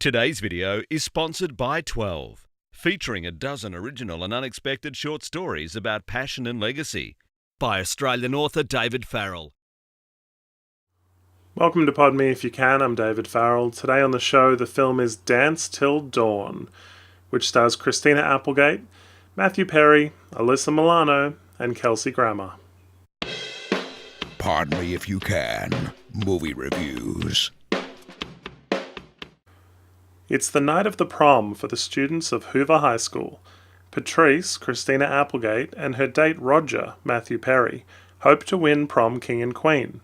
Today's video is sponsored by 12, featuring a dozen original and unexpected short stories about passion and legacy by Australian author David Farrell. Welcome to Pod Me If You Can, I'm David Farrell. Today on the show, the film is Dance Till Dawn, which stars Christina Applegate, Matthew Perry, Alyssa Milano, and Kelsey Grammer. Pod Me If You Can, movie reviews. It's the night of the prom for the students of Hoover High School. Patrice, Christina Applegate, and her date Roger, Matthew Perry, hope to win prom king and queen.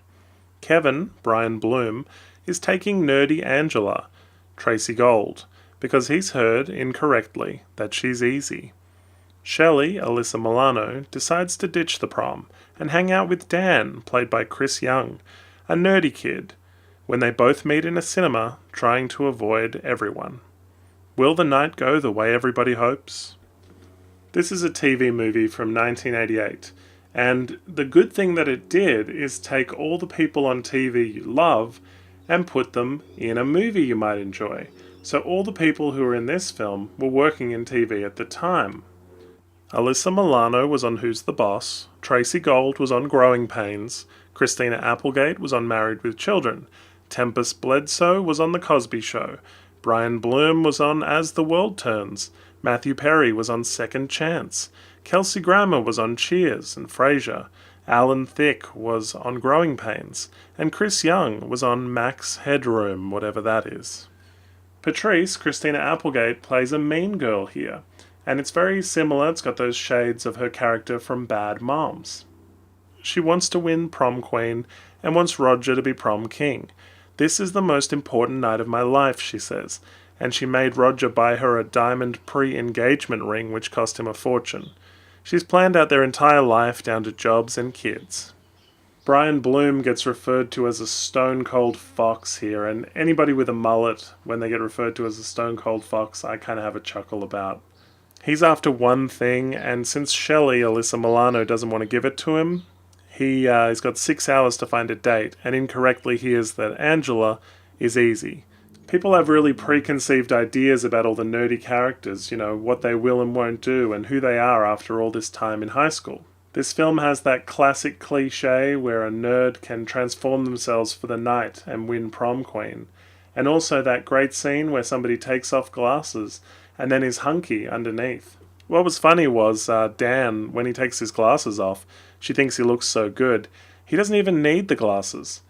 Kevin, Brian Bloom, is taking nerdy Angela, Tracy Gold, because he's heard, incorrectly, that she's easy. Shelley, Alyssa Milano, decides to ditch the prom and hang out with Dan, played by Chris Young, a nerdy kid, when they both meet in a cinema, trying to avoid everyone. Will the night go the way everybody hopes? This is a TV movie from 1988, and the good thing that it did is take all the people on TV you love and put them in a movie you might enjoy. So all the people who were in this film were working in TV at the time. Alyssa Milano was on Who's the Boss, Tracy Gold was on Growing Pains, Christina Applegate was on Married with Children, Tempest Bledsoe was on The Cosby Show, Brian Bloom was on As the World Turns, Matthew Perry was on Second Chance, Kelsey Grammer was on Cheers and Frasier, Alan Thicke was on Growing Pains, and Chris Young was on Max Headroom, whatever that is. Patrice, Christina Applegate, plays a mean girl here, and it's very similar, it's got those shades of her character from Bad Moms. She wants to win prom queen and wants Roger to be prom king. This is the most important night of my life, she says, and she made Roger buy her a diamond pre-engagement ring which cost him a fortune. She's planned out their entire life down to jobs and kids. Brian Bloom gets referred to as a stone-cold fox here, and anybody with a mullet, when they get referred to as a stone-cold fox, I kind of have a chuckle about. He's after one thing, and since Shelley, Alyssa Milano, doesn't want to give it to him, he's got 6 hours to find a date, and incorrectly hears that Angela is easy. People have really preconceived ideas about all the nerdy characters, what they will and won't do, and who they are after all this time in high school. This film has that classic cliche where a nerd can transform themselves for the night and win prom queen, and also that great scene where somebody takes off glasses and then is hunky underneath. What was funny was Dan, when he takes his glasses off, she thinks he looks so good. He doesn't even need the glasses.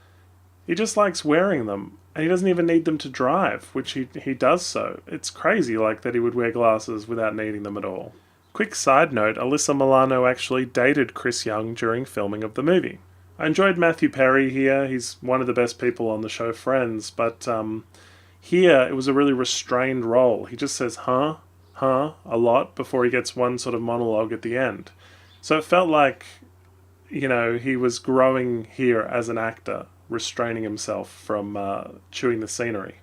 He just likes wearing them, and he doesn't even need them to drive, which he does so. It's crazy that he would wear glasses without needing them at all. Quick side note, Alyssa Milano actually dated Chris Young during filming of the movie. I enjoyed Matthew Perry here. He's one of the best people on the show Friends, but here it was a really restrained role. He just says, huh, a lot before he gets one sort of monologue at the end. So it felt like, he was growing here as an actor, restraining himself from chewing the scenery.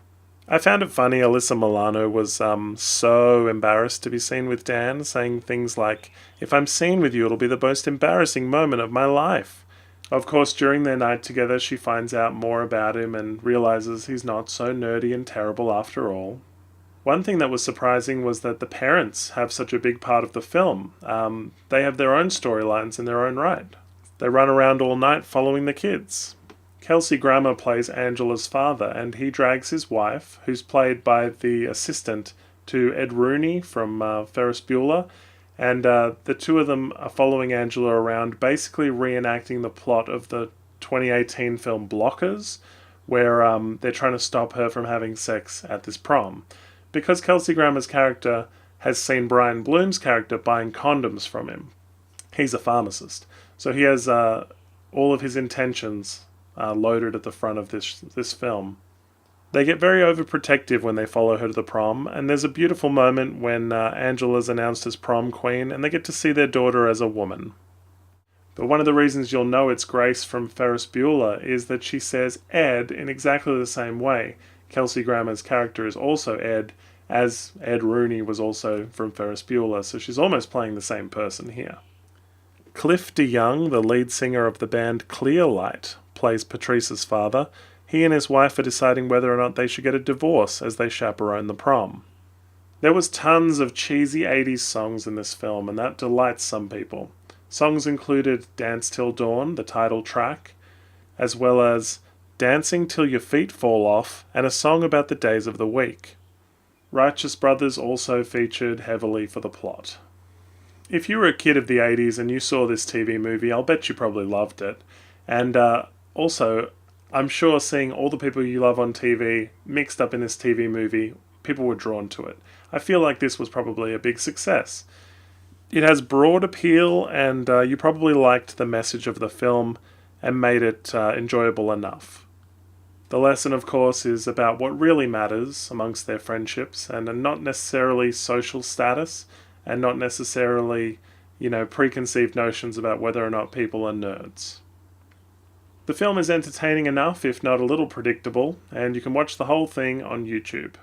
I found it funny Alyssa Milano was so embarrassed to be seen with Dan, saying things like, "If I'm seen with you, it'll be the most embarrassing moment of my life." Of course, during their night together, she finds out more about him and realizes he's not so nerdy and terrible after all. One thing that was surprising was that the parents have such a big part of the film. They have their own storylines in their own right. They run around all night following the kids. Kelsey Grammer plays Angela's father, and he drags his wife, who's played by the assistant to Ed Rooney from Ferris Bueller, and the two of them are following Angela around, basically reenacting the plot of the 2018 film Blockers, where they're trying to stop her from having sex at this prom. Because Kelsey Grammer's character has seen Brian Bloom's character buying condoms from him. He's a pharmacist, so he has all of his intentions loaded at the front of this film. They get very overprotective when they follow her to the prom, and there's a beautiful moment when Angela's announced as prom queen, and they get to see their daughter as a woman. But one of the reasons you'll know it's Grace from Ferris Bueller is that she says Ed in exactly the same way. Kelsey Grammer's character is also Ed, as Ed Rooney was also from Ferris Bueller, so she's almost playing the same person here. Cliff DeYoung, the lead singer of the band Clearlight, plays Patrice's father. He and his wife are deciding whether or not they should get a divorce as they chaperone the prom. There was tons of cheesy 80s songs in this film, and that delights some people. Songs included Dance Till Dawn, the title track, as well as Dancing Till Your Feet Fall Off, and a song about the days of the week. Righteous Brothers also featured heavily for the plot. If you were a kid of the 80s and you saw this TV movie, I'll bet you probably loved it. And also, I'm sure seeing all the people you love on TV mixed up in this TV movie, people were drawn to it. I feel like this was probably a big success. It has broad appeal, and you probably liked the message of the film and made it enjoyable enough. The lesson, of course, is about what really matters amongst their friendships, and not necessarily social status, and not necessarily, preconceived notions about whether or not people are nerds. The film is entertaining enough, if not a little predictable, and you can watch the whole thing on YouTube.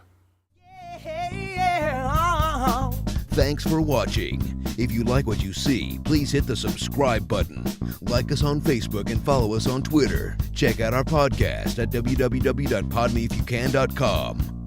Thanks for watching. If you like what you see, please hit the subscribe button. Like us on Facebook and follow us on Twitter. Check out our podcast at www.podmeyifyoucan.com.